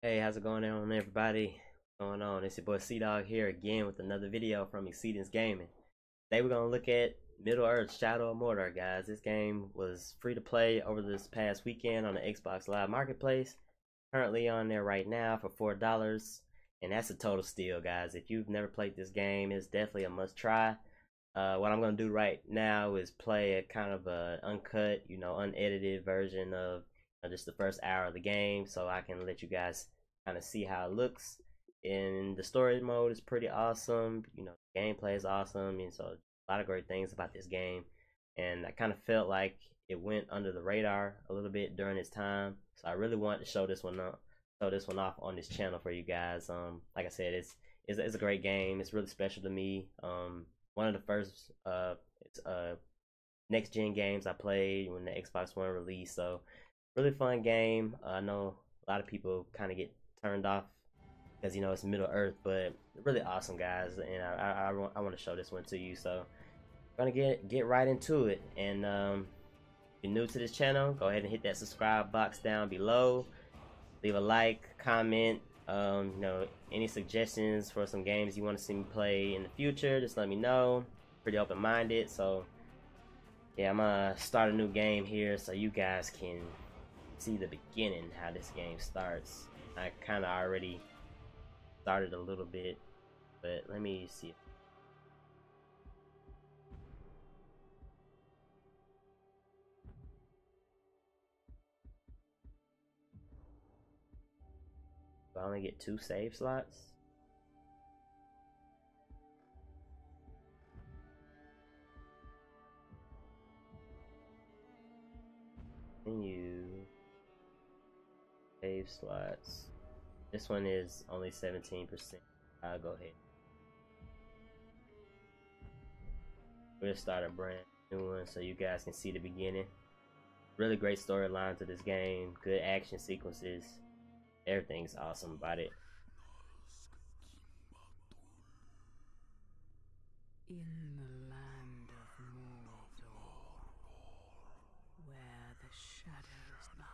Hey, how's it going on, everybody? What's going on? It's your boy C Dog here again with another video from Exceedance Gaming. Today we're gonna look at Middle Earth: Shadow of Mordor, guys. This game was free to play over this past weekend on the Xbox Live Marketplace. Currently on there right now for $4, and that's a total steal, guys. If you've never played this game, it's definitely a must try. What I'm gonna do right now is play a kind of a uncut, unedited version of just the first hour of the game, so I can let you guys kind of see how it looks. And the story mode is pretty awesome. The gameplay is awesome, and so a lot of great things about this game. And I kind of felt like it went under the radar a little bit during its time, so I really wanted to show this one off on this channel for you guys. Like I said, it's a great game. It's really special to me. One of the first next gen games I played when the Xbox One released. So really fun game. I know a lot of people kind of get turned off because it's Middle Earth, but really awesome, guys. And I want to show this one to you. So I'm gonna get right into it. And if you're new to this channel, go ahead and hit that subscribe box down below. Leave a like, comment. Any suggestions for some games you want to see me play in the future, just let me know. Pretty open-minded. So yeah, I'm gonna start a new game here so you guys can see the beginning, how this game starts. I kind of already started a little bit, but let me see. I only get 2 save slots. Continue. Save slots. This one is only 17%. I'll go ahead. We'll start a brand new one so you guys can see the beginning. Really great storyline to this game. Good action sequences. Everything's awesome about it. In the land of Mordor, where the shadows lie.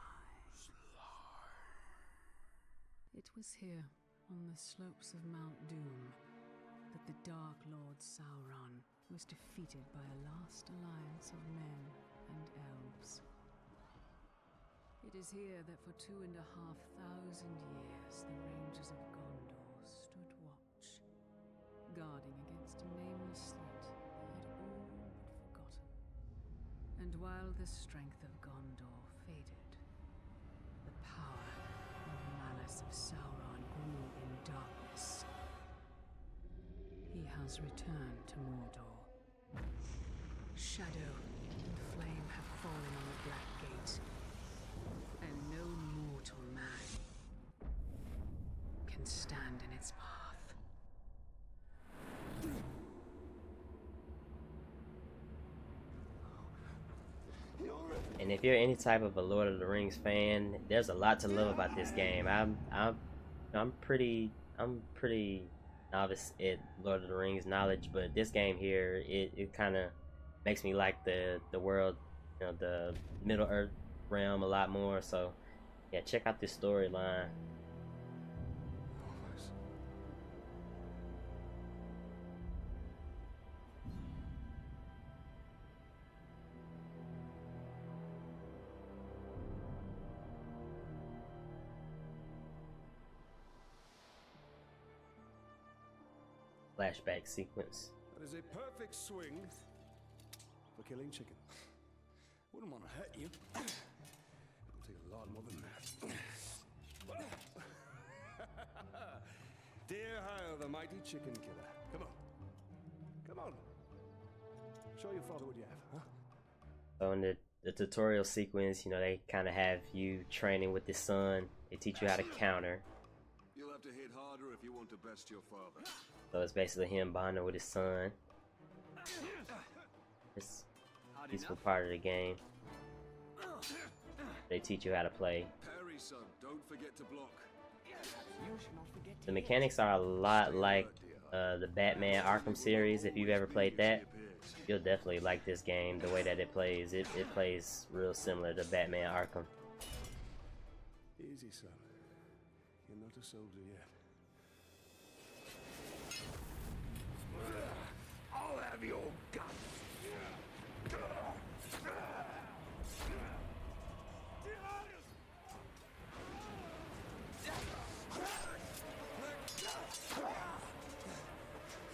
It was here, on the slopes of Mount Doom, that the Dark Lord Sauron was defeated by a last alliance of men and elves. It is here that for 2,500 years the Rangers of Gondor stood watch, guarding against a nameless threat they had all but forgotten. And while the strength of Gondor faded, the power and malice of Sauron grew in darkness. He has returned to Mordor. Shadow and flame have fallen on the Black Gate, and no mortal man can stand in its path. And if you're any type of a Lord of the Rings fan, there's a lot to love about this game. I'm pretty novice at Lord of the Rings knowledge, but this game here, it kind of makes me like the world, the Middle Earth realm a lot more. So yeah, check out this storyline. Flashback sequence. That is a perfect swing for killing chicken. Wouldn't want to hurt you. It'll take a lot more than that. Dear Hyle, the mighty chicken killer. Come on. Come on. Show your father what you have, huh? So in the tutorial sequence, they kind of have you training with the son. They teach you how to counter. You'll have to hit harder if you want to best your father. So it's basically him bonding with his son. It's a peaceful part of the game. They teach you how to play. Parry, son. Don't forget to block. The mechanics are a lot like the Batman Arkham series. If you've ever played that, you'll definitely like this game. The way that it plays, it plays real similar to Batman Arkham. Easy, son. You're not a soldier yet. I'll have your guts.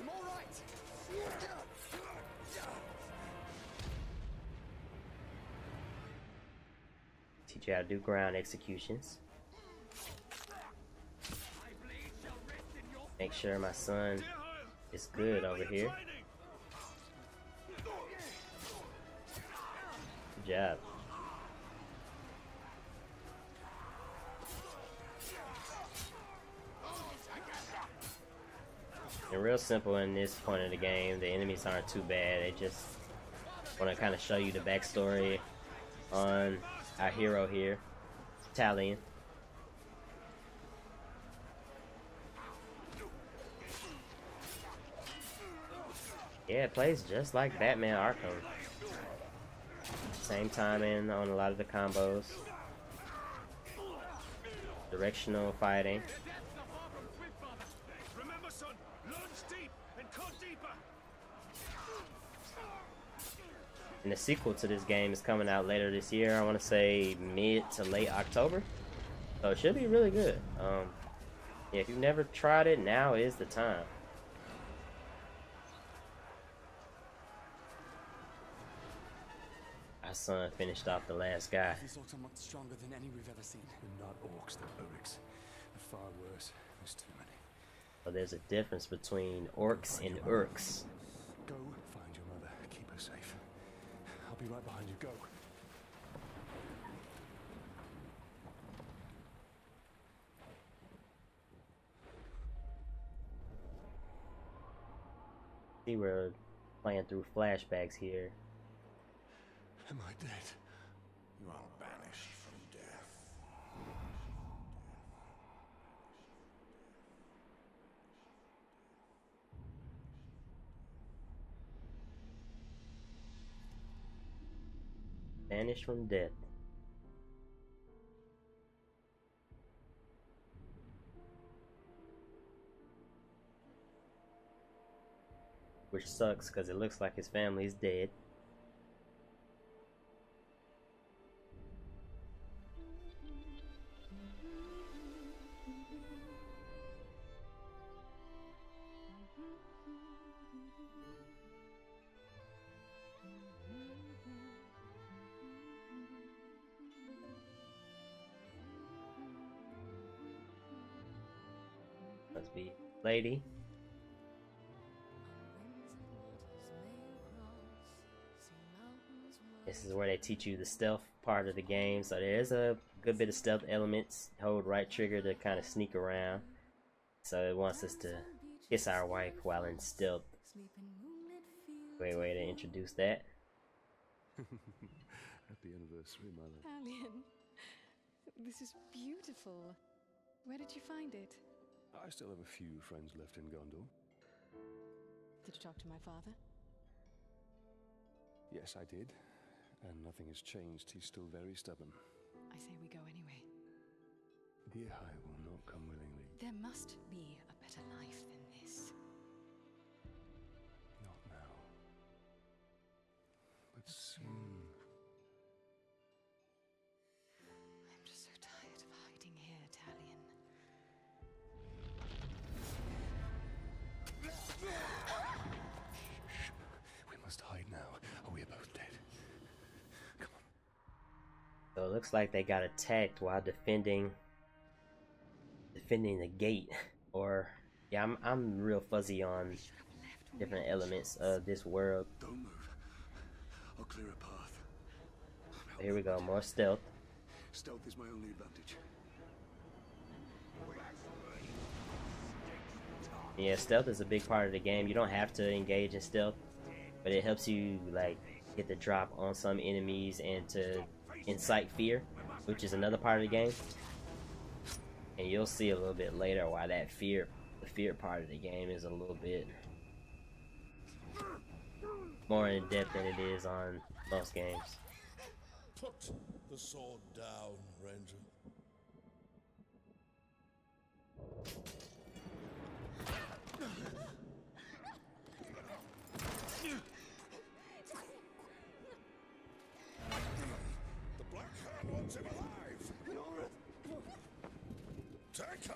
I'm all right. Teach you how to do ground executions. Make sure my son is good over here. Good job. And real simple in this point of the game. The enemies aren't too bad. They just want to kind of show you the backstory on our hero here, Talion. Yeah, it plays just like Batman Arkham. Same timing on a lot of the combos. Directional fighting. Remember, son, launch deep and cut deeper. And the sequel to this game is coming out later this year. I want to say mid to late October. So it should be really good. Yeah, if you've never tried it, now is the time. Our son finished off the last guy. These orcs are much stronger than any we've ever seen. They're not orcs, they're Uruks. They're far worse. There's too many. So there's a difference between orcs and urks. Go find your mother. Keep her safe. I'll be right behind you. Go. See, we're playing through flashbacks here. Am I dead? You are banished from death. Banished from death. Which sucks because it looks like his family's dead. Must be lady. This is where they teach you the stealth part of the game, so there's a good bit of stealth elements. Hold right trigger to kind of sneak around. So it wants us to kiss our wife while in stealth. Great way to introduce that. Happy anniversary, my love. Talion, this is beautiful. Where did you find it? I still have a few friends left in Gondor. Did you talk to my father? Yes, I did. And nothing has changed. He's still very stubborn. I say we go anyway. Dear, I will not come willingly. There must be a better life than this. Not now. But soon. I'm just so tired of hiding here, Talion. Shh. We must hide now, or we are both dead. Come on. So it looks like they got attacked while defending the gate. Or yeah, I'm real fuzzy on different elements of this world. Don't move. I'll clear a path. Here we go, more stealth. Stealth is my only advantage. Yeah, stealth is a big part of the game. You don't have to engage in stealth, but it helps you like get the drop on some enemies and to incite fear, which is another part of the game. And you'll see a little bit later why the fear part of the game is a little bit more in depth than it is on most games. Put the sword down, Ranger. The Black Hand wants him alive! Take her!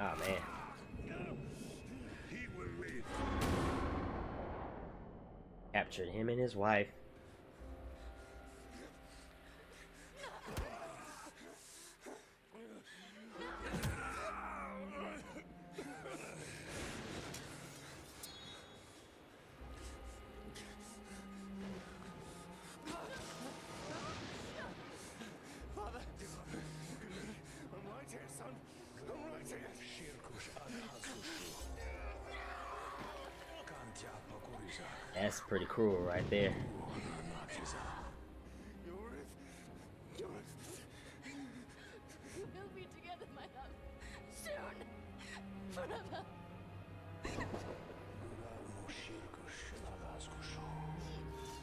Oh man. He will live. Captured him and his wife. Father! I'm right here, son. I'm right here. That's pretty cruel right there. We'll be together, my love. Soon. Forever.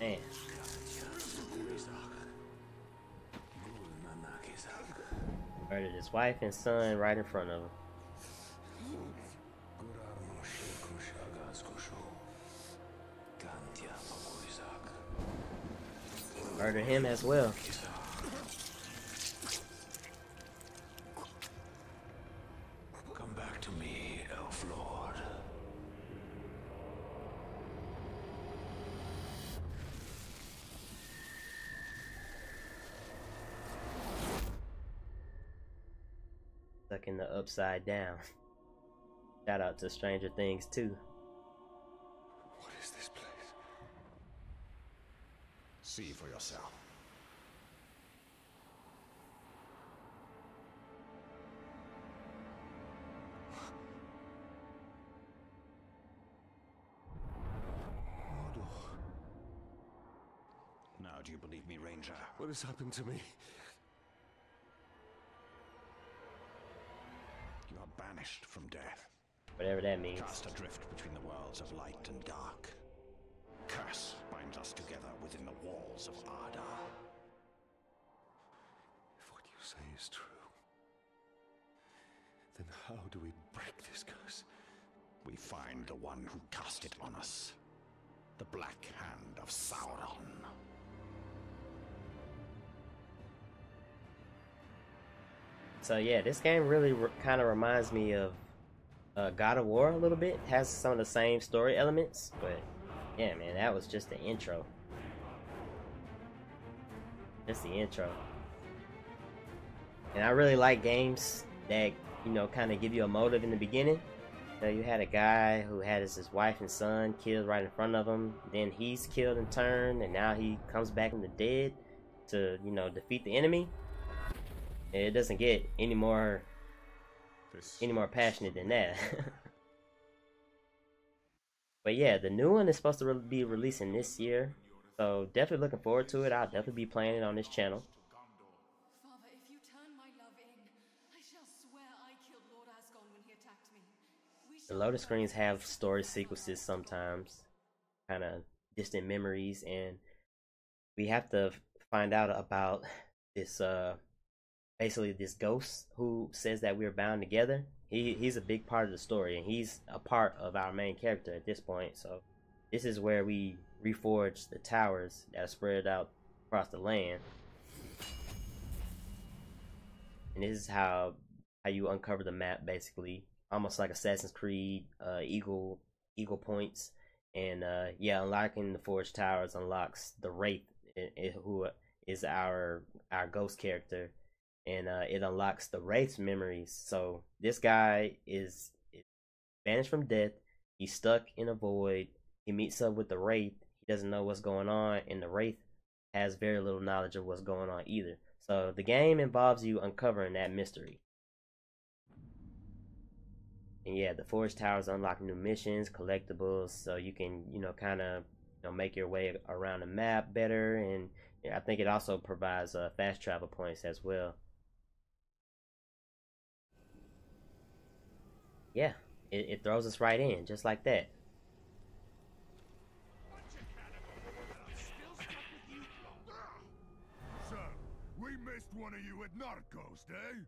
Man. Murdered his wife and son right in front of him. Murder him as well. Come back to me, Elf Lord. Stuck in the upside down. Shout out to Stranger Things 2. What is this place? See for yourself. Mordor. Now do you believe me, Ranger? What has happened to me? You are banished from death. Whatever that means. Cast adrift between the worlds of light and dark. Curse binds us together within the walls of Arda. If what you say is true, then how do we break this curse? We find the one who cast it on us. The Black Hand of Sauron. So yeah, this game really kind of reminds me of God of War a little bit. It has some of the same story elements, but yeah, man, that was just the intro. Just the intro. And I really like games that, you know, kind of give you a motive in the beginning. You know, you had a guy who had his wife and son killed right in front of him. Then he's killed in turn, and now he comes back from the dead to, you know, defeat the enemy. And it doesn't get any more passionate than that. But yeah, the new one is supposed to be releasing this year, so definitely looking forward to it. I'll definitely be playing it on this channel. Father, if you turn my love in, I shall swear I killed Lord Asgon when he attacked me. The loading screens have story sequences sometimes, kind of distant memories, and we have to find out about this basically this ghost who says that we're bound together. He's a big part of the story, and he's a part of our main character at this point. So this is where we reforge the towers that are spread out across the land, and this is how you uncover the map, basically, almost like Assassin's Creed, Eagle Points, and yeah, unlocking the forged towers unlocks the Wraith, who is our ghost character. And it unlocks the Wraith's memories. So this guy is banished from death. He's stuck in a void. He meets up with the Wraith. He doesn't know what's going on, and the Wraith has very little knowledge of what's going on either. So the game involves you uncovering that mystery. And yeah, the Forge Towers unlock new missions, collectibles, so you can, you know, kind of, you know, make your way around the map better. And yeah, I think it also provides fast travel points as well. Yeah, it throws us right in, just like that. missed one of you at Narcos, eh?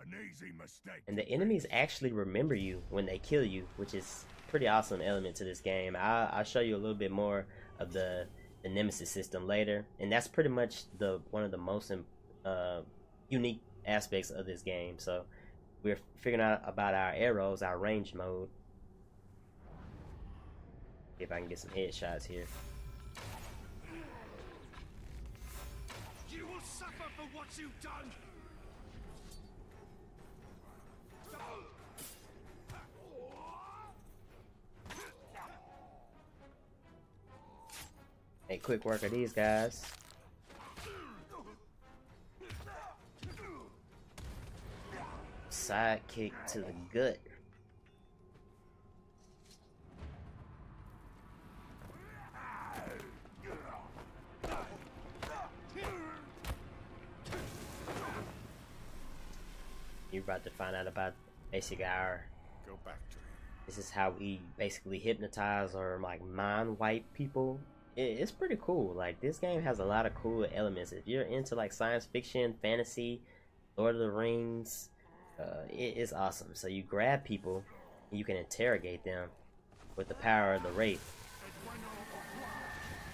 An easy mistake. And the enemies actually remember you when they kill you, which is pretty awesome element to this game. I'll show you a little bit more of the nemesis system later, and that's pretty much one of the most unique aspects of this game. So we're figuring out about our arrows, our range mode. See if I can get some headshots here. You will suffer for what you've done. A quick work of these guys. Side kick to the gut. You're about to find out about basically Go back to him. this is how we basically hypnotize or like mind wipe people. It's pretty cool. Like, this game has a lot of cool elements. If you're into like science fiction, fantasy, Lord of the Rings, it is awesome. So you grab people and you can interrogate them with the power of the Wraith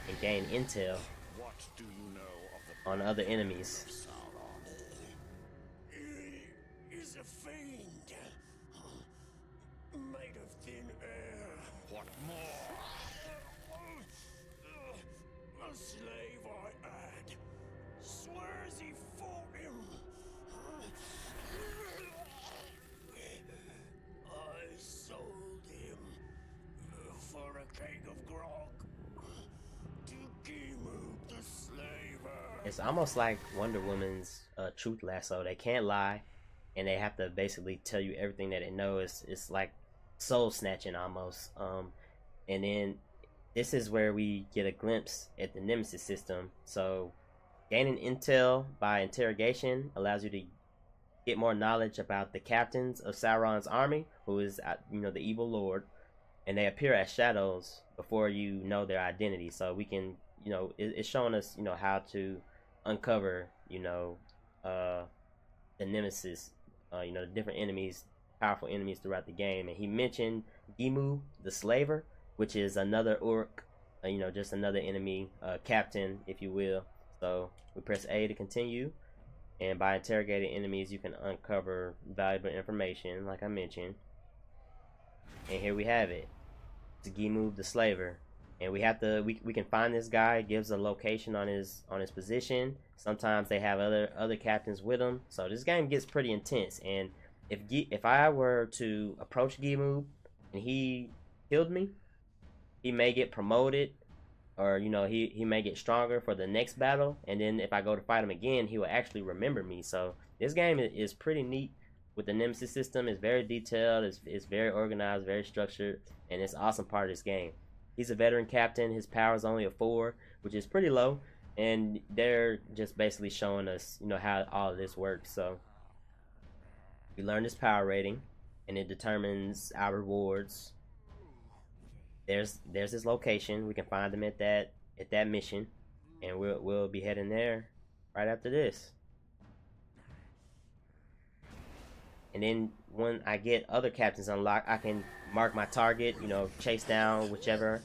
and gain intel What do you know of the on other enemies. Sauron? He is a fiend, made of thin air. What more? A slave I had. Swears he fought him. I sold him for a keg of grog to Gimu the slaver. It's almost like Wonder Woman's truth lasso. They can't lie, and they have to basically tell you everything that they know. It's like soul snatching almost. And then this is where we get a glimpse at the nemesis system. So gaining intel by interrogation allows you to get more knowledge about the captains of Sauron's army, who is, the evil lord, and they appear as shadows before you know their identity. So we can, it's showing us, how to uncover, the nemesis, the different enemies, powerful enemies throughout the game. And he mentioned Gimu the slaver, which is another orc, just another enemy, captain, if you will. So we press A to continue, and by interrogating enemies, you can uncover valuable information, like I mentioned. And here we have it. It's Gimu the slaver, and we have to we can find this guy. It gives a location on his position. Sometimes they have other captains with him. So this game gets pretty intense. And if I were to approach Gimu and he killed me, he may get promoted, or he may get stronger for the next battle. And then if I go to fight him again, he will actually remember me. So this game is pretty neat with the nemesis system. It's very detailed, it's very organized, very structured, and it's an awesome part of this game. He's a veteran captain. His power is only a 4, which is pretty low, and they're just basically showing us how all of this works. So we learn his power rating, and it determines our rewards. There's his location. We can find him at that mission, and we'll be heading there right after this. And then when I get other captains unlocked, I can mark my target, chase down whichever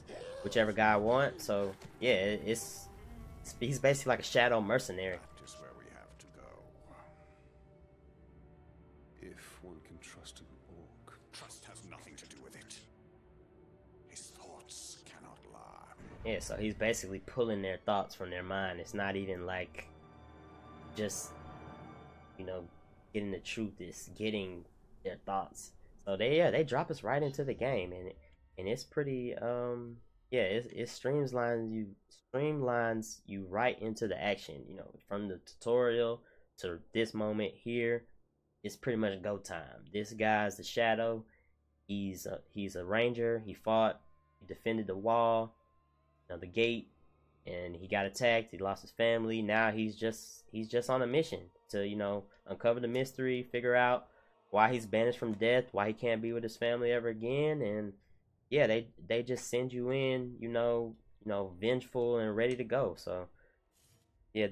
guy I want. So yeah, he's basically like a shadow mercenary. Just where we have to go. If one can trust an orc, trust has nothing to do with it. His thoughts cannot lie. Yeah, so he's basically pulling their thoughts from their mind. It's not even like just getting the truth. It's getting their thoughts. So they drop us right into the game, and it's pretty it streamlines you right into the action. From the tutorial to this moment here, it's pretty much go time. This guy's the Shadow. He's a ranger. He fought. He defended the wall, the gate, and he got attacked. He lost his family. Now he's just on a mission to uncover the mystery, figure out why he's banished from death, why he can't be with his family ever again. And yeah, they just send you in, vengeful and ready to go. So yeah,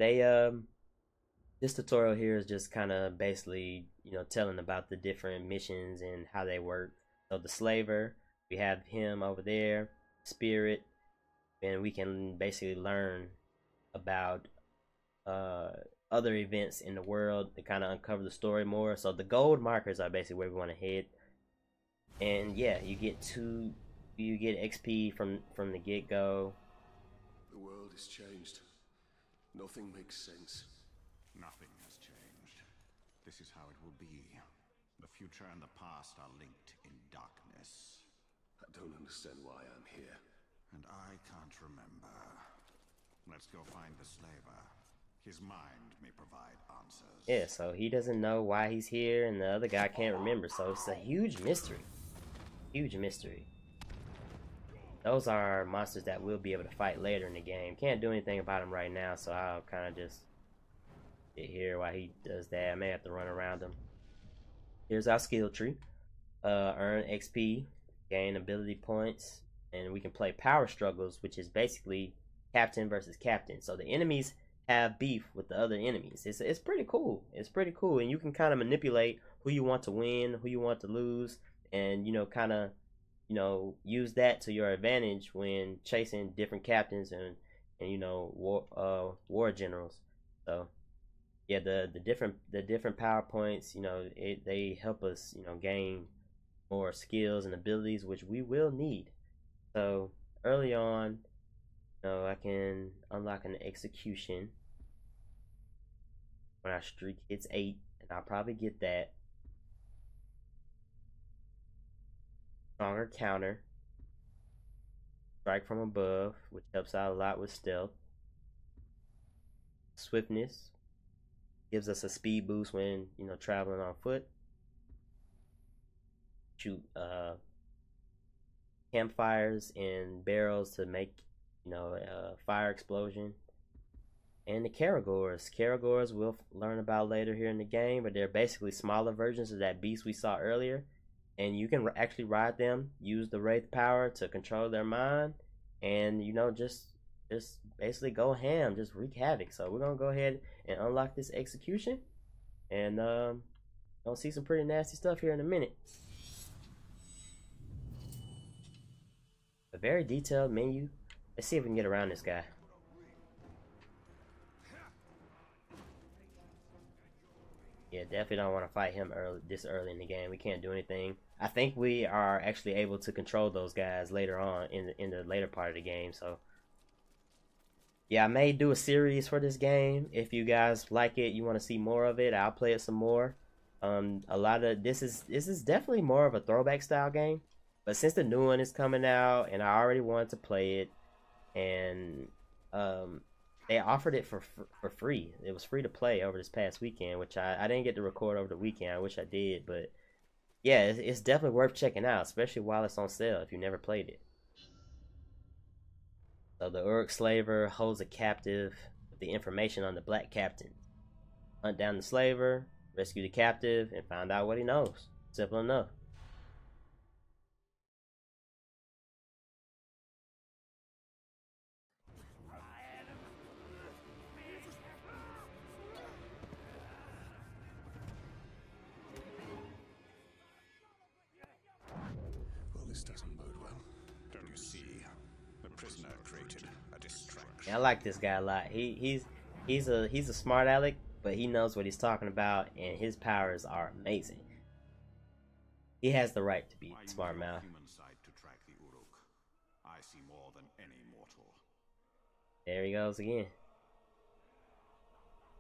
This tutorial here is just kind of basically, you know, telling about the different missions and how they work. So the slaver, we have him over there, spirit, and we can basically learn about other events in the world to kind of uncover the story more. So the gold markers are basically where we want to head. And yeah, you get XP from the get-go. The world has changed. Nothing makes sense. Nothing has changed. This is how it will be. The future and the past are linked in darkness. I don't understand why I'm here. And I can't remember. Let's go find the slaver. His mind may provide answers. Yeah, so he doesn't know why he's here, and the other guy can't remember. So it's a huge mystery. Huge mystery. Those are monsters that we'll be able to fight later in the game. Can't do anything about them right now, so I'll kind of just sit here while he does that. I may have to run around him. Here's our skill tree. Earn XP, gain ability points, and we can play power struggles, which is basically captain versus captain. So the enemies have beef with the other enemies. It's pretty cool. It's pretty cool, and you can kind of manipulate who you want to win, who you want to lose, and you know, kind of, you know, use that to your advantage when chasing different captains and you know, war generals. So yeah, the different power points, you know, they help us, you know, gain more skills and abilities, which we will need. So early on, you know, I can unlock an execution when our streak hits 8, and I'll probably get that. Stronger counter, strike from above, which helps out a lot with stealth. Swiftness gives us a speed boost when, you know, traveling on foot. Shoot campfires and barrels to make, you know, a fire explosion. And the Caragors. Caragors we'll learn about later here in the game, but they're basically smaller versions of that beast we saw earlier. And you can actually ride them, use the Wraith power to control their mind, and, you know, just basically go ham, just wreak havoc. So we're gonna go ahead and unlock this execution, and gonna see some pretty nasty stuff here in a minute. A very detailed menu. Let's see if we can get around this guy. Yeah, definitely don't want to fight him this early in the game. We can't do anything. I think we are actually able to control those guys later on in the later part of the game. So yeah, I may do a series for this game. If you guys like it, you want to see more of it, I'll play it some more. A lot of this is definitely more of a throwback style game. But since the new one is coming out, and I already wanted to play it, and they offered it for free. It was free to play over this past weekend, which I didn't get to record over the weekend. I wish I did, but yeah, it's definitely worth checking out, especially while it's on sale if you never played it. So the Uruk slaver holds a captive with the information on the black captain. Hunt down the slaver, rescue the captive, and find out what he knows. Simple enough. This doesn't bode well. Don't you see? The prisoner created a distraction. Yeah, I like this guy a lot. He's a smart aleck, but he knows what he's talking about, and his powers are amazing. He has the right to be smart mouth. Human side to track the Uruk. I see more than any mortal. There he goes again.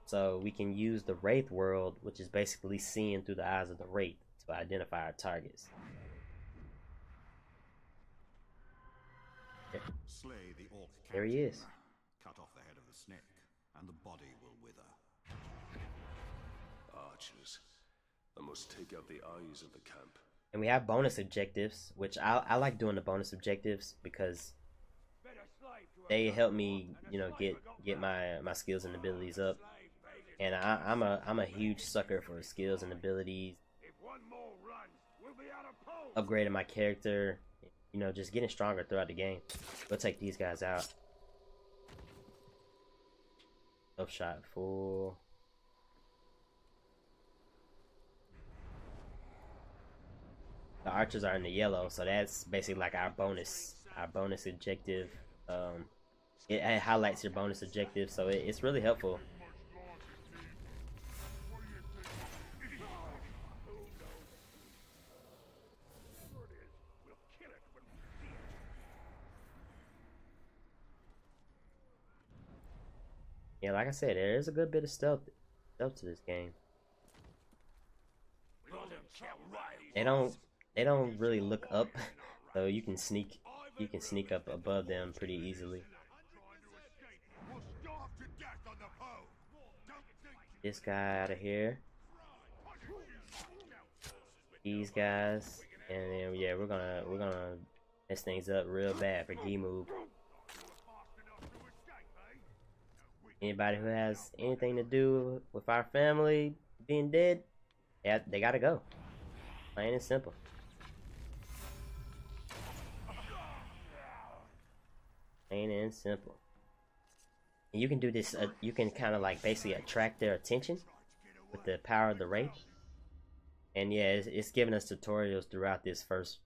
So we can use the Wraith world, which is basically seeing through the eyes of the Wraith, to identify our targets. Slay the orc captain. There he is. Cut off the head of the snake, and the body will wither. Archers. I must take out the eyes of the camp. And we have bonus objectives, which I like doing the bonus objectives because they help me, you know, get my skills and abilities up. And I'm a huge sucker for skills and abilities. Upgrading my character, you know, just getting stronger throughout the game. We'll take these guys out. Up shot full. The archers are in the yellow, so that's basically like our bonus objective. It highlights your bonus objective, so it's really helpful. Yeah, like I said, there is a good bit of stealth to this game. They don't really look up, so you can sneak up above them pretty easily. This guy out of here. These guys, and then yeah, we're gonna mess things up real bad for G-Move. Anybody who has anything to do with our family being dead, yeah, they gotta go. Plain and simple. Plain and simple. And you can do this. You can kind of like basically attract their attention with the power of the wraith. And yeah, it's giving us tutorials throughout this first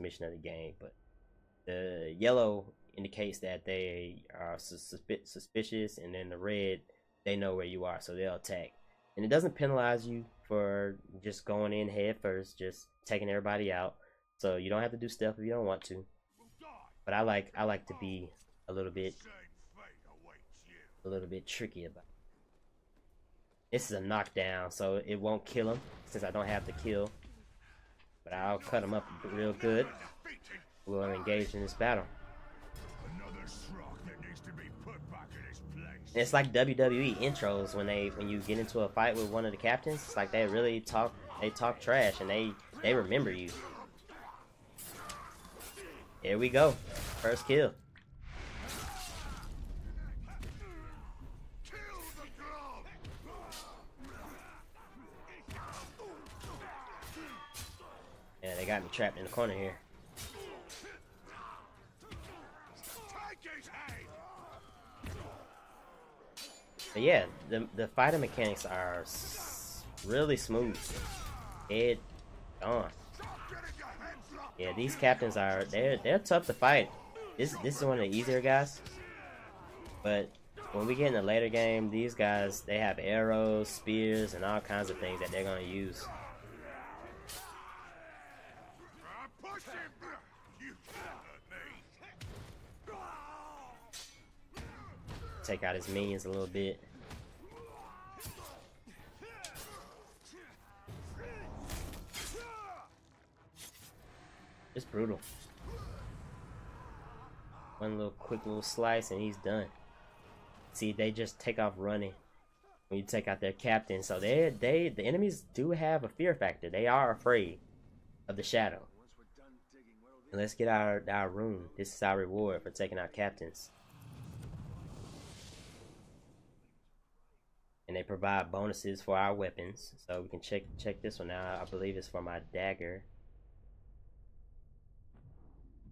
mission of the game. But the yellow indicates that they are suspicious, and then the red, they know where you are, so they'll attack. And it doesn't penalize you for just going in head first, just taking everybody out. So you don't have to do stealth if you don't want to. But I like to be a little bit tricky about it. This is a knockdown, so it won't kill him since I don't have to kill. But I'll cut him up real good. We'll engage in this battle. And it's like WWE intros when you get into a fight with one of the captains. It's like they really talk trash and they remember you. Here we go, first kill. Yeah, they got me trapped in the corner here. But yeah, the fighting mechanics are really smooth. Head on. Yeah, these captains they're tough to fight. This is one of the easier guys. But when we get in the later game, these guys, they have arrows, spears, and all kinds of things that they're gonna use. Take out his minions a little bit. It's brutal. One little quick little slice and he's done. See, they just take off running when you take out their captain. So the enemies do have a fear factor. They are afraid of the shadow. And let's get our rune. This is our reward for taking out captains. And they provide bonuses for our weapons. So we can check this one out. I believe it's for my dagger.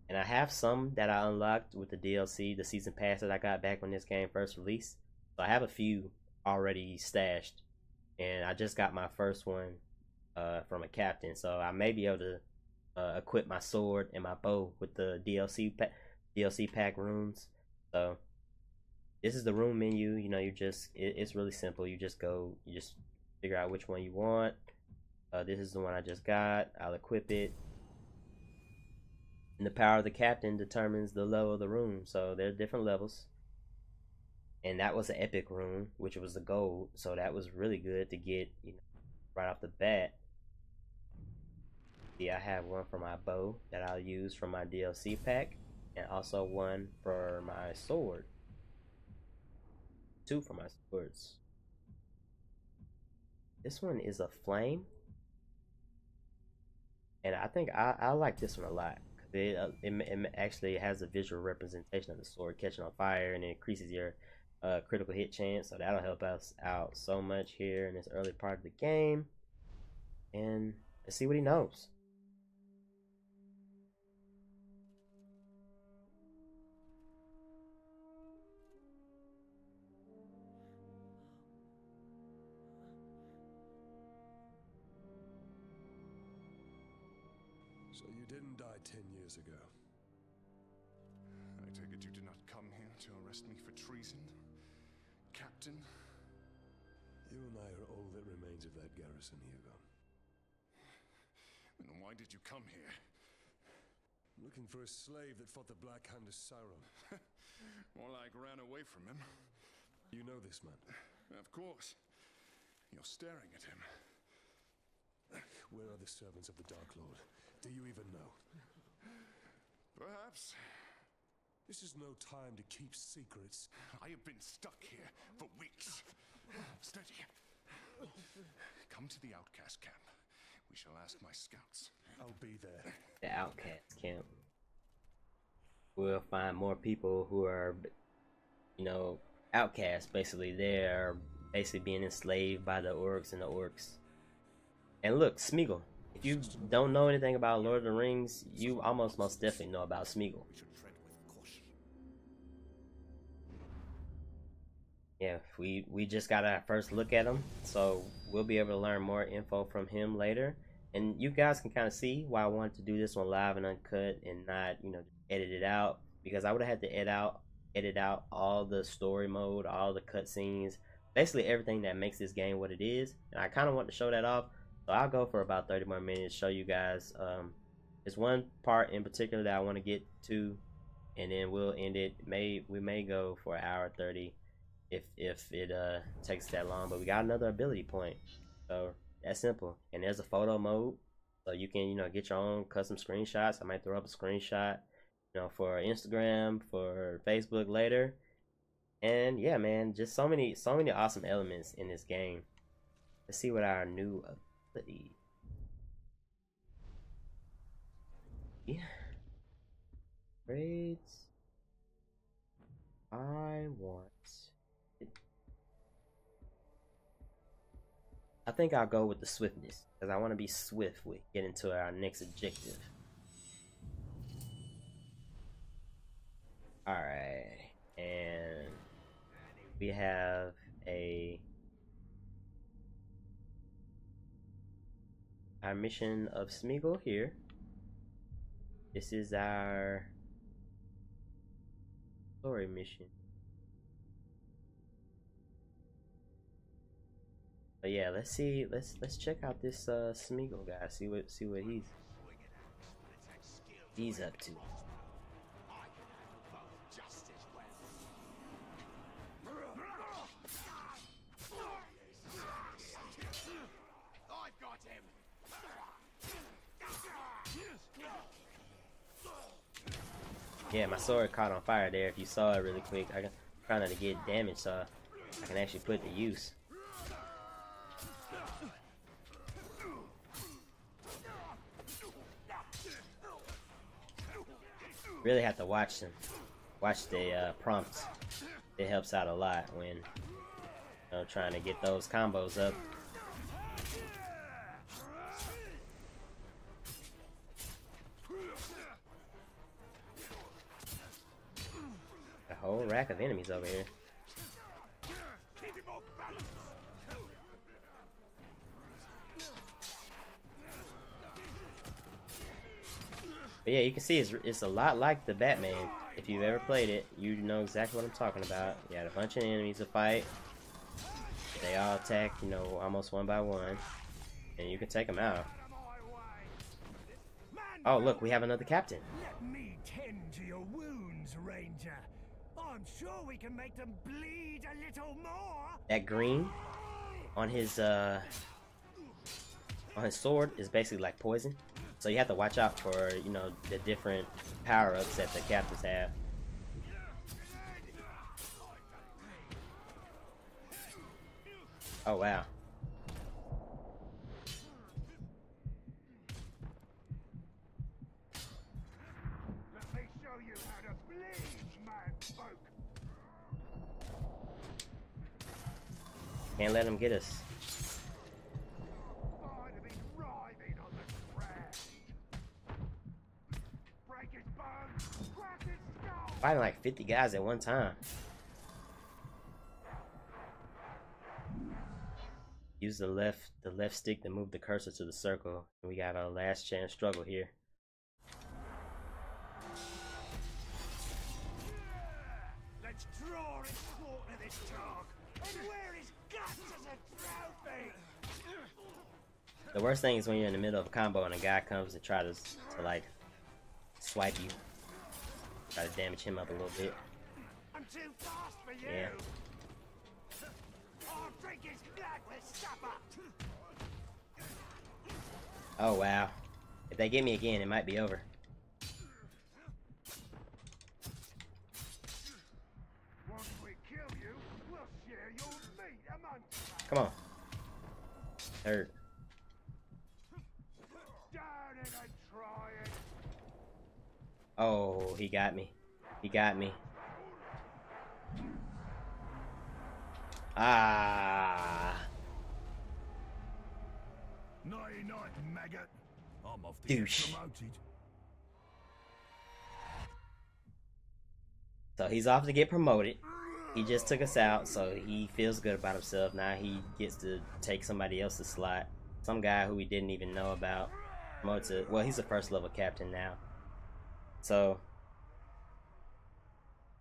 And I have some that I unlocked with the DLC, the season pass that I got back when this game first released. So I have a few already stashed. And I just got my first one from a captain. So I may be able to equip my sword and my bow with the DLC pack runes. So this is the rune menu. You know, it's really simple. You just figure out which one you want. This is the one I just got. I'll equip it. And the power of the captain determines the level of the rune. So there are different levels. And that was an epic rune, which was the gold. So that was really good to get, you know, right off the bat. See, I have one for my bow that I'll use from my DLC pack. And also one for my sword. Two for my swords. This one is a flame. And I think I like this one a lot. It actually has a visual representation of the sword catching on fire, and it increases your critical hit chance. So that'll help us out so much here in this early part of the game. And let's see what he knows. So you didn't die 10 years ago. I take it you did not come here to arrest me for treason, Captain? You and I are all that remains of that garrison, Hugo. Then why did you come here? Looking for a slave that fought the Black Hand of Sauron. More like ran away from him. You know this man? Of course. You're staring at him. Where are the servants of the Dark Lord? Do you even know? Perhaps. This is no time to keep secrets. I have been stuck here for weeks. Steady. Come to the outcast camp. We shall ask my scouts. I'll be there. The outcast camp. We'll find more people who are, you know, outcasts. Basically, they're basically being enslaved by the orcs and the orcs. And look, Smeagol. If you don't know anything about Lord of the Rings, you almost most definitely know about Smeagol. We should tread with caution. Yeah, we just got our first look at him, so we'll be able to learn more info from him later. And you guys can kind of see why I wanted to do this one live and uncut and not, you know, edit it out, because I would have had to edit out all the story mode, all the cutscenes, basically everything that makes this game what it is. And I kind of want to show that off, so I'll go for about 30 more minutes, show you guys. There's one part in particular that I want to get to, and then we'll end it. We may go for 1:30 if it takes that long, but we got another ability point, so that's simple. And there's a photo mode, so you can, you know, get your own custom screenshots. I might throw up a screenshot, you know, for Instagram, for Facebook later. And yeah, man, just so many awesome elements in this game. Let's see what our new ability. Yeah. Grades. I think I'll go with the swiftness, because I want to be swift with getting to our next objective. Alright, and we have our mission of Smeagol here. This is our story mission. But yeah, let's see. Let's check out this Smeagol guy. See what he's up to. I've got him. Yeah, my sword caught on fire there. If you saw it really quick, I'm trying not to get damaged, so I can actually put it to use. Really have to watch the prompts. It helps out a lot when, you know, trying to get those combos up. A whole rack of enemies over here. But yeah, you can see it's a lot like the Batman. If you've ever played it, you know exactly what I'm talking about. You got a bunch of enemies to fight. They all attack, you know, almost one by one, and you can take them out. Oh, look, we have another captain. Let me tend to your wounds, Ranger. I'm sure we can make them bleed a little more. That green on his sword is basically like poison. So you have to watch out for, you know, the different power-ups that the captains have. Oh, wow. Let me show you how to bleed, man folk. Can't let him get us. I'd be writhing on the ground. Break his bones, crack his skull. Fighting like 50 guys at one time. Use the left stick to move the cursor to the circle. And we got our last chance struggle here. Let's draw and slaughter this dog and wear his guts as a trophy. The worst thing is when you're in the middle of a combo and a guy comes to try to like swipe you, try to damage him up a little bit. I'm too fast for you. Yeah. I'll drink his blood with supper. Oh wow. If they get me again, it might be over. Once we kill you, we'll share your meat amongst us. Come on. Hurt. Down and try it. Oh, he got me. He got me. Ah. Nighty night, maggot. I'm off to Douche. get promoted. So he's off to get promoted. He just took us out, so he feels good about himself. Now he gets to take somebody else's slot. Some guy who we didn't even know about. Promoted to, well, he's a first level captain now. So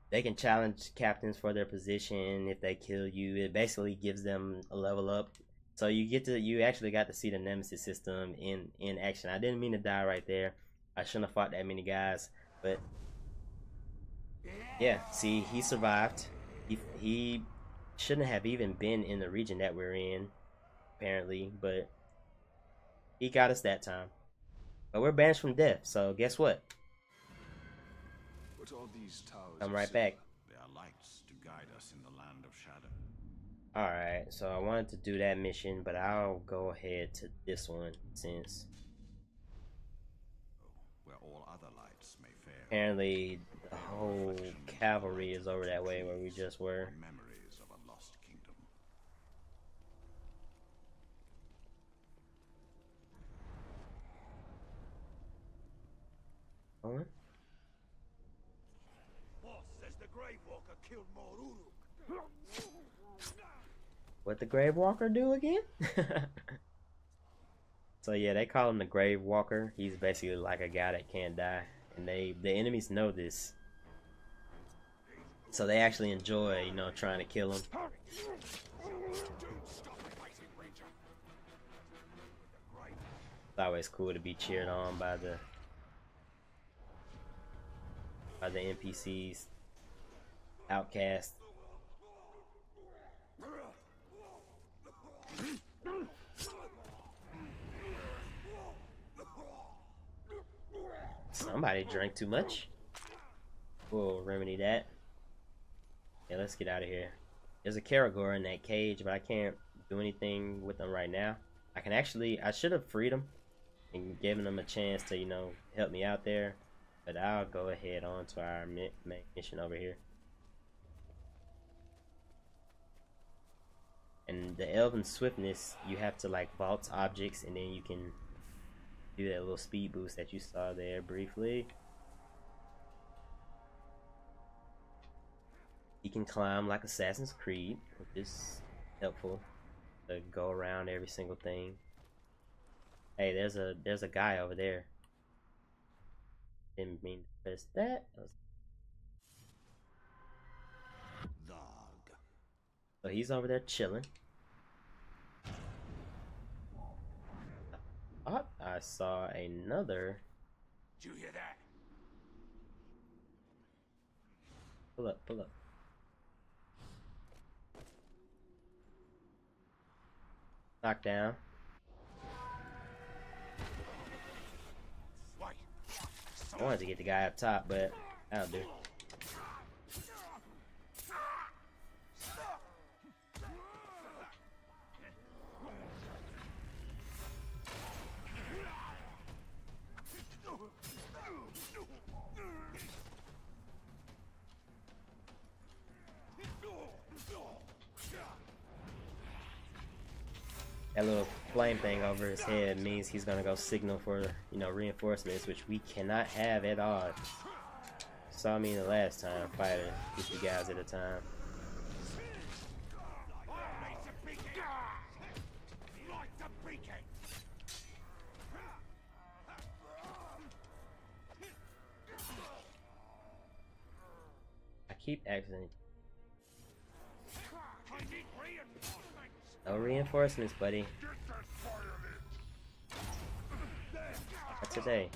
they can challenge captains for their position if they kill you. It basically gives them a level up. So you actually got to see the Nemesis system in action. I didn't mean to die right there. I shouldn't have fought that many guys, but yeah, see, he survived. He shouldn't have even been in the region that we're in, apparently, but he got us that time. But we're banished from death, so guess what? But all these towers I'm are right set. back. They are lights to guide us in the land of shadow. Alright, so I wanted to do that mission, but I'll go ahead to this one since Where all other lights may fail. apparently the whole cavalry is over that way where we just were. Memories of a lost kingdom. Hold Boss says the Grave Walker killed Mordor. What the Grave Walker do again? So yeah, they call him the Grave Walker. He's basically like a guy that can't die, and the enemies know this, so they actually enjoy, you know, trying to kill him. It's always cool to be cheered on by the NPCs, outcasts. Somebody drank too much. We'll remedy that. Yeah, let's get out of here. There's a Karagor in that cage, but I can't do anything with them right now. I should have freed him and given him a chance to, you know, help me out there. But I'll go ahead on to our main mission over here. And the Elven Swiftness, you have to like vault objects, and then you can do that little speed boost that you saw there briefly. You can climb like Assassin's Creed, which is helpful to go around every single thing. Hey, there's a guy over there. Didn't mean to press that. Dog. So he's over there chilling. I thought I saw another. Did you hear that? Pull up, pull up. Knock down. I wanted to get the guy up top, but that'll do. That little flame thing over his head means he's gonna go signal for, you know, reinforcements, which we cannot have at all. Saw me the last time fighting 50 guys at a time. I keep accidentally No reinforcements, buddy. Not today.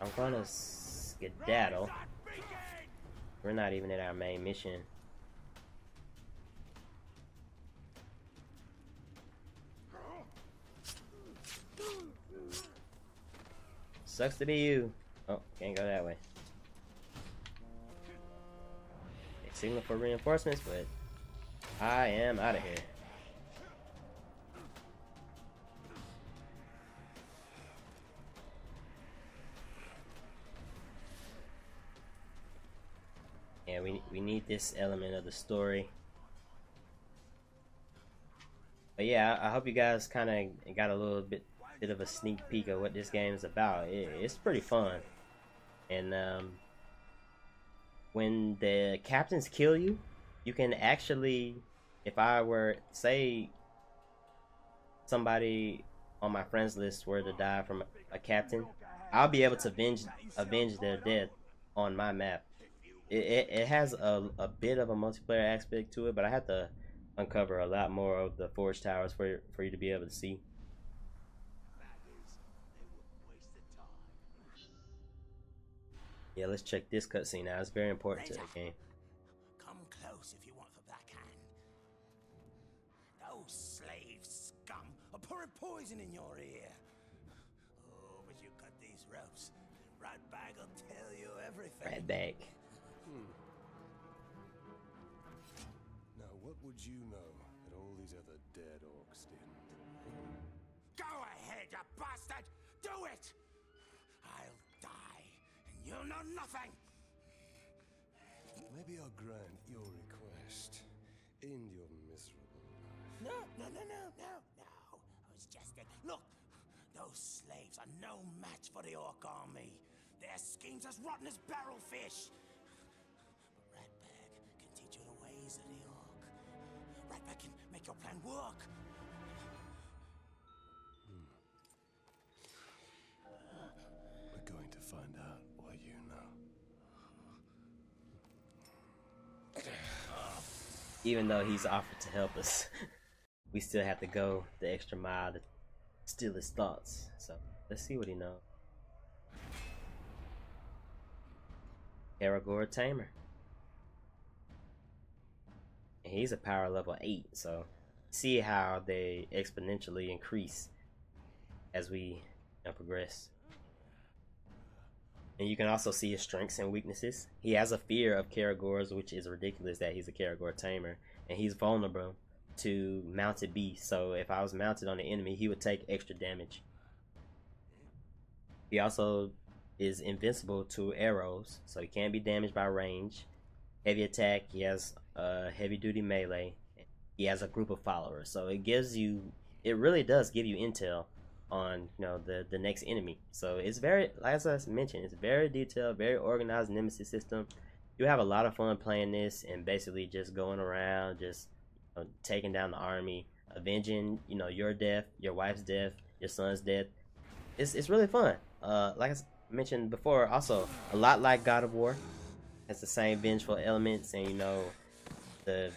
I'm gonna skedaddle. We're not even at our main mission. Sucks to be you. Oh, can't go that way. They signal for reinforcements, but I am out of here. Yeah, we need this element of the story. But yeah, I hope you guys kind of got a little bit of a sneak peek of what this game is about. It's pretty fun, and when the captains kill you, you can actually, if I were say somebody on my friends list were to die from a captain, I'll be able to avenge their death on my map. It has a bit of a multiplayer aspect to it, but I have to uncover a lot more of the forge towers for you to be able to see. Yeah, let's check this cutscene out. It's very important to the game. Come close if you want the backhand. Those slave scum are pouring poison in your ear. Oh, but you cut these ropes. Ratbag will tell you everything. Ratbag. Now, what would you know that all these other dead orcs didn't? Go ahead, you bastard! Do it! I'll die, and you'll know nothing! Maybe I'll grant your request. End your miserable life. No. I was just look, those slaves are no match for the orc army. Their schemes as rotten as barrel fish. But Ratbag can teach you the ways of the orc. Ratbag can make your plan work. We're going to find out what you know. Even though he's offered to help us, we still have to go the extra mile to steal his thoughts. So let's see what he knows. Caragor Tamer. And he's a power level 8, so see how they exponentially increase as we progress. And you can also see his strengths and weaknesses. He has a fear of Caragors, which is ridiculous that he's a Caragor Tamer. And he's vulnerable to mounted beasts. So if I was mounted on the enemy, he would take extra damage. He also is invincible to arrows, so he can't be damaged by range. Heavy attack, he has heavy duty melee. He has a group of followers. So it really does give you intel on the next enemy. So it's very, as I mentioned, it's very detailed, very organized nemesis system. You have a lot of fun playing this and basically just going around, just taking down the army, avenging your death, your wife's death, your son's death. It's really fun. Like I mentioned before, also a lot like God of War. Has the same vengeful elements and the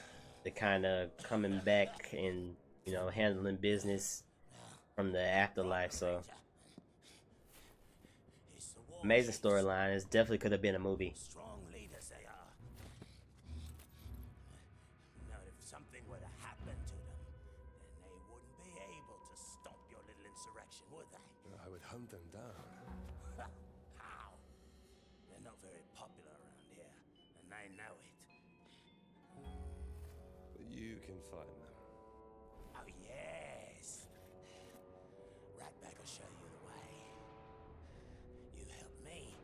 kind of coming back and handling business from the afterlife. So amazing storyline. It definitely could have been a movie. Strong leaders they are. Now, if something were to happen to them, then they wouldn't be able to stop your little insurrection, would they? I would hunt them down. How? They're not very popular around here, and they know it. But you can find them. Oh, yes. Ratbag will show you the way. You help me,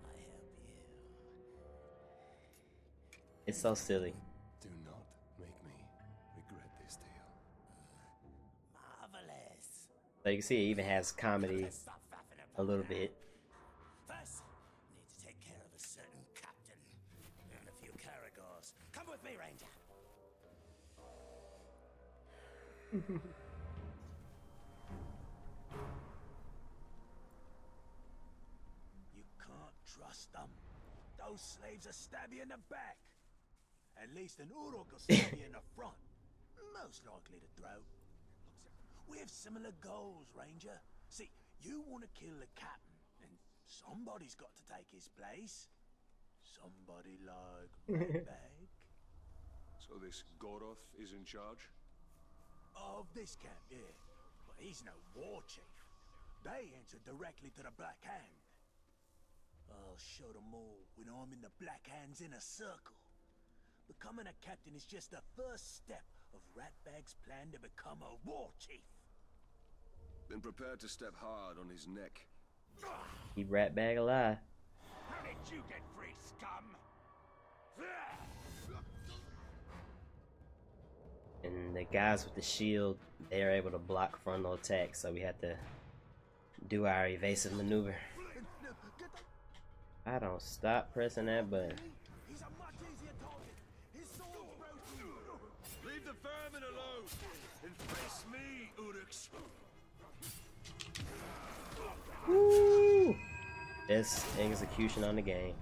I help you. It's so silly. Do not make me regret this deal. Marvelous. So you can see it even has comedy Let's stop faffing about a little that. bit. First, need to take care of a certain captain and a few Caragors. Come with me, Ranger. You can't trust them. those slaves will stab you in the back. At least an Uruk will stab you in the front. Most likely the throat. We have similar goals, Ranger. See, you want to kill the captain, and somebody's got to take his place. Somebody like Redbag. So this Goroth is in charge? Of this camp, yeah. But he's no war chief. They answer directly to the Black Hand. I'll show them all when I'm in the Black Hand's inner circle. Becoming a captain is just the first step of Ratbag's plan to become a war chief. Been prepared to step hard on his neck. Keep Ratbag alive. How did you get free, scum? And the guys with the shield, they're able to block frontal attacks, so we have to do our evasive maneuver. I don't stop pressing that button. He's a much easier target. His sword's broken. Leave the vermin alone and face me, Uruks. Woo! Best execution on the game.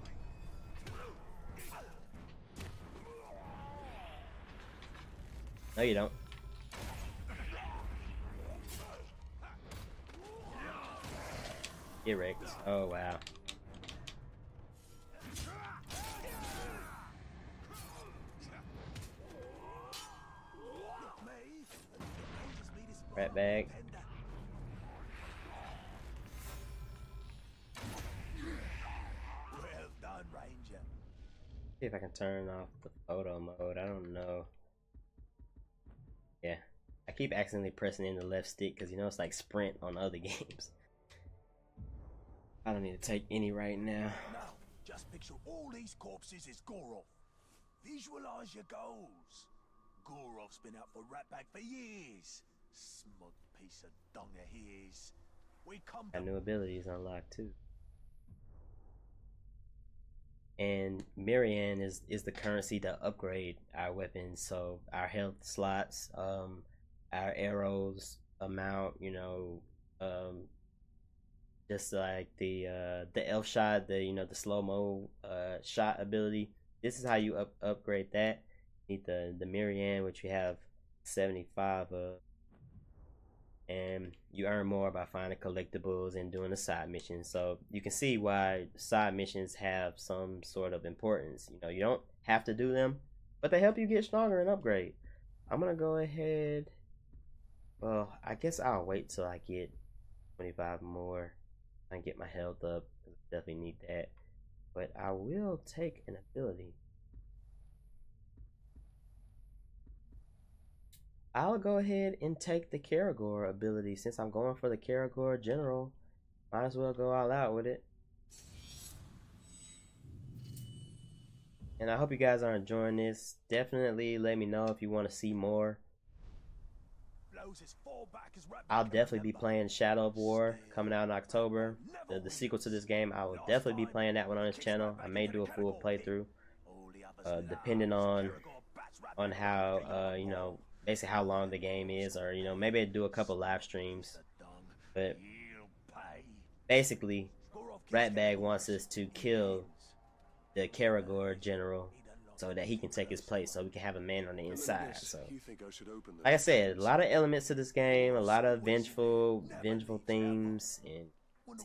No, you don't. Get wrecked. Oh, wow. Rat bag. Well done, Ranger. See if I can turn off the photo mode. I don't know. Yeah, I keep accidentally pressing in the left stick because you know it's like sprint on other games. I don't need to take any right now. Now, just picture all these corpses as Goroth. Visualize your goals. Goroth's been out for Ratbag for years. Smug piece of dung of his. We come Got new abilities unlocked too. And Marianne is the currency to upgrade our weapons, so our health slots, our arrows amount, you know, just like the elf shot, the slow-mo shot ability. This is how you upgrade that. Need the Marianne, which we have 75 of, and you earn more by finding collectibles and doing the side missions. So you can see why side missions have some sort of importance. You know, you don't have to do them, but they help you get stronger and upgrade. I'm gonna go ahead. Well, I guess I'll wait till I get 25 more and get my health up. Definitely need that. But I will take an ability. I'll go ahead and take the Karagor ability since I'm going for the Karagor General. Might as well go all out with it. And I hope you guys are enjoying this. Definitely let me know if you want to see more. I'll definitely be playing Shadow of War coming out in October. The sequel to this game, I will definitely be playing that one on this channel. I may do a full playthrough, depending on how you know, basically how long the game is, or you know, maybe I'd do a couple live streams. But basically, Ratbag wants us to kill the Karagor General so that he can take his place, so we can have a man on the inside. So, like I said, a lot of elements to this game, a lot of vengeful themes, and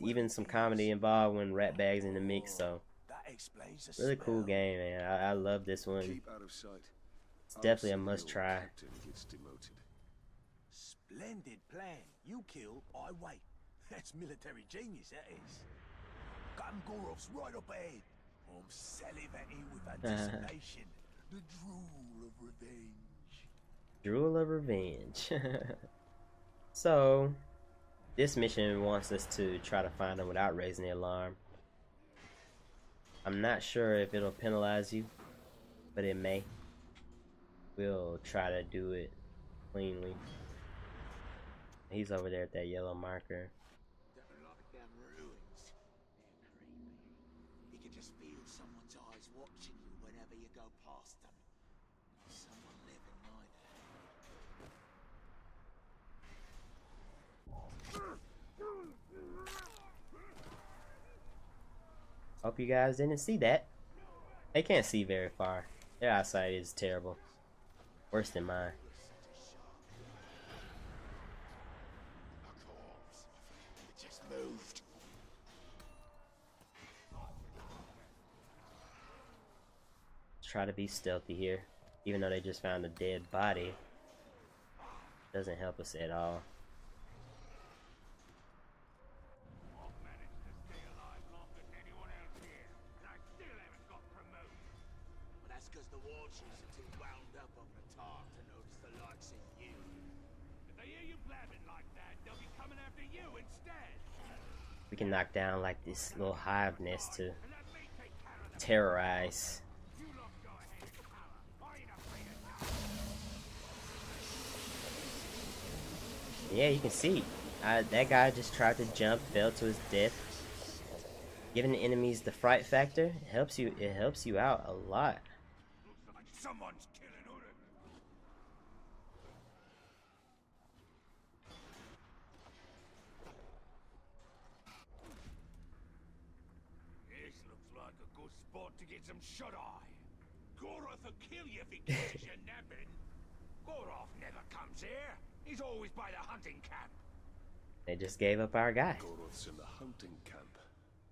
even some comedy involved when Ratbag's in the mix. So, really cool game, man. I love this one. It's definitely a must try. Splendid plan. You kill, I wait. That's military genius, that is. Got Goroth's right up ahead. I'm salivating with anticipation. The drool of revenge. Drool of revenge. So, this mission wants us to try to find them without raising the alarm. I'm not sure if it'll penalize you, but it may. We'll try to do it cleanly. He's over there at that yellow marker. You can just feel someone's eyes watching you whenever you go past them. Someone living neither. Hope you guys didn't see that. They can't see very far. Their eyesight is terrible. Worse than mine. It just moved. Let's try to be stealthy here. Even though they just found a dead body. Doesn't help us at all. Because the war chiefs are too wound up over the talk to notice the likes of you. If they hear you blabbing like that, they'll be coming after you instead. We can knock down like this little hive nest to terrorize. You lot go ahead, power. I ain't afraid of that. Yeah, you can see. That guy just tried to jump, fell to his death. Giving the enemies the fright factor helps you. It helps you out a lot. Looks like someone's killing Uruk. This looks like a good spot to get some shut-eye. Goroth will kill you if he catches you napping. Goroth never comes here. He's always by the hunting camp. They just gave up our guy. Goroth's in the hunting camp.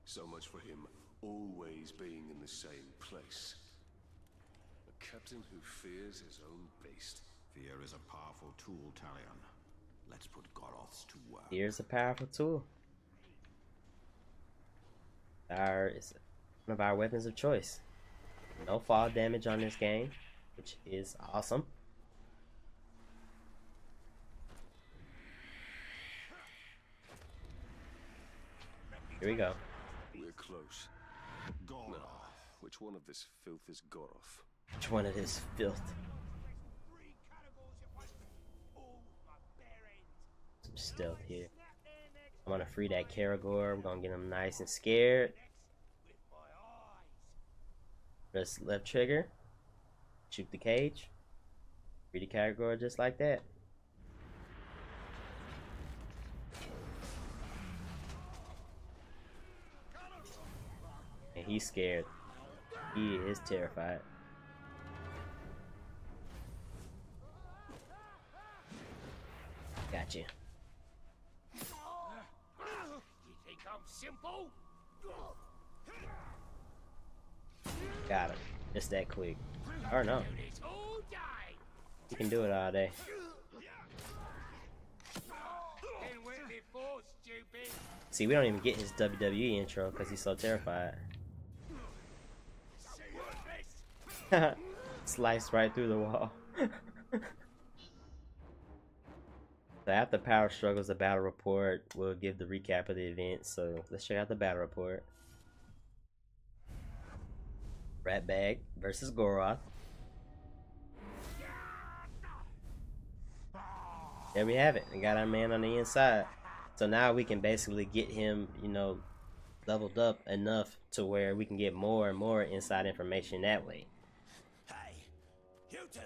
So much for him always being in the same place. A captain who fears his own beast. Fear is a powerful tool, Talion. Let's put Goroths to work. Here's a powerful tool. It's one of our weapons of choice. No fall damage on this game, which is awesome. Here we go. We're close. Goroth. Now, which one of this filth is Goroth? Which one of this filth? Some stealth here. I'm gonna free that Karagor. I'm gonna get him nice and scared. Press left trigger. Shoot the cage. Free the Karagor just like that. And he's scared. He is terrified. Gotcha. You think I'm simple? Got him. Just that quick. Or no. You can do it all day. See, we don't even get his WWE intro because he's so terrified. Sliced right through the wall. So after power struggles, the battle report will give the recap of the event. So let's check out the battle report. Ratbag versus Goroth. There we have it. We got our man on the inside. So now we can basically get him, you know, leveled up enough to where we can get more and more inside information that way. Hey, you two.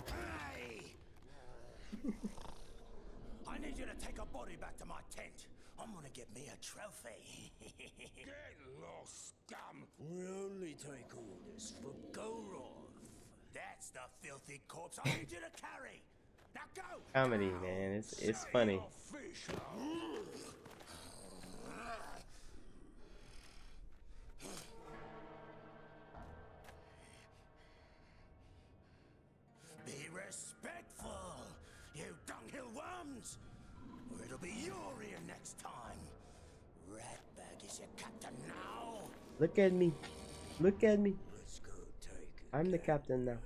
Hey. I need you to take a body back to my tent. I'm gonna get me a trophy. Get lost, scum! We only take orders from Goroth. That's the filthy corpse I need you to carry. Now go! Comedy, man. It's funny. Fish. Be respectful, you dunghill worms, or it'll be your ear next time. Ratbag is your captain now. Look at me. Look at me. Let's go take it. I'm the captain now.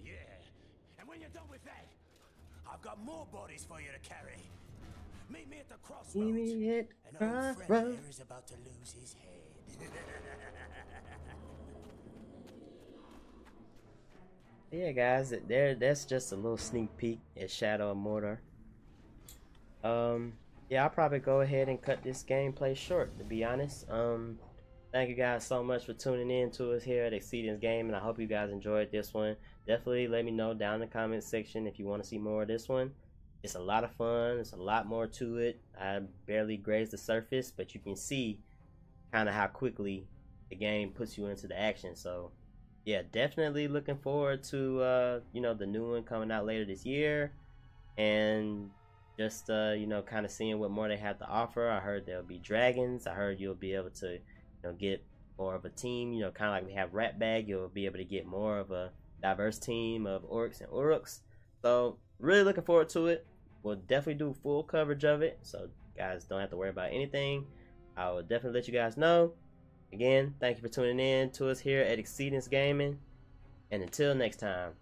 Yeah, and when you're done with that, I've got more bodies for you to carry. Meet me at the crossroads. Meet me at An old friend crossroads. here is about to lose his head. Yeah, guys, that's just a little sneak peek at Shadow of Mordor. Yeah, I'll probably go ahead and cut this gameplay short, to be honest. Thank you guys so much for tuning in to us here at Exceedance Game, and I hope you guys enjoyed this one. Definitely let me know down in the comment section if you want to see more of this one. It's a lot of fun. There's a lot more to it. I barely grazed the surface, but you can see kind of how quickly the game puts you into the action. So yeah, definitely looking forward to you know, the new one coming out later this year, and just you know, kind of seeing what more they have to offer. I heard there'll be dragons. I heard you'll be able to, you know, get more of a team, you know, kind of like we have Rat Bag. You'll be able to get more of a diverse team of orcs and uruks. So really looking forward to it. We'll definitely do full coverage of it, so guys don't have to worry about anything. I will definitely let you guys know. Again, thank you for tuning in to us here at Exceedance Gaming, and until next time.